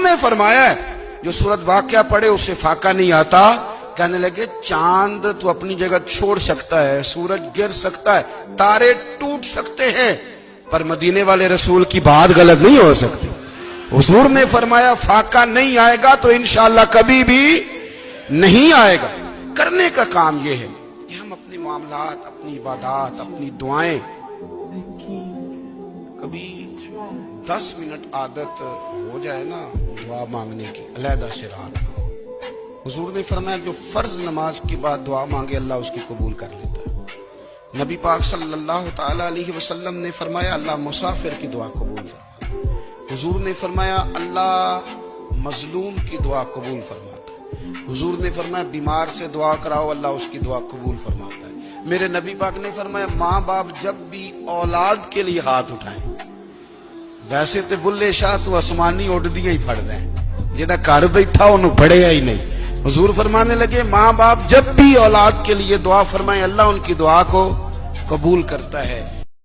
نے فرمایا ہے جو سورت واقعہ پڑھے اسے فاقہ نہیں آتا. کہنے لگے چاند تو اپنی جگہ چھوڑ سکتا ہے, سورج گر سکتا ہے, تارے ٹوٹ سکتے ہیں, پر مدینے والے رسول کی بات غلط نہیں ہو سکتی. حضور نے فرمایا فاقہ نہیں آئے گا تو انشاءاللہ کبھی بھی نہیں آئے گا. کرنے کا کام یہ ہے کہ ہم اپنے معاملات, اپنی عبادات, اپنی دعائیں کبھی 10 منٹ عادت ہو جائے نا دعا مانگنے کی علیحدہ سے رات کو. حضور نے فرمایا جو فرض نماز کے بعد دعا مانگے اللہ اس کی قبول کر لیتا ہے. نبی پاک صلی اللہ تعالی علیہ وسلم نے فرمایا اللہ مسافر کی دعا قبول فرماتا ہے. حضور نے فرمایا اللہ مظلوم کی دعا قبول فرماتا ہے. حضور نے فرمایا بیمار سے دعا کراؤ اللہ اس کی دعا قبول فرماتا ہے. میرے نبی پاک نے فرمایا ماں باپ جب بھی اولاد کے لیے ہاتھ اٹھائیں, ویسے تے بلے شاہ تو آسمانی اڈ دیا ہی پھڑ دیں, جہاں گھر بیٹھا انہوں پڑھیا ہی نہیں. حضور فرمانے لگے ماں باپ جب بھی اولاد کے لیے دعا فرمائیں اللہ ان کی دعا کو قبول کرتا ہے.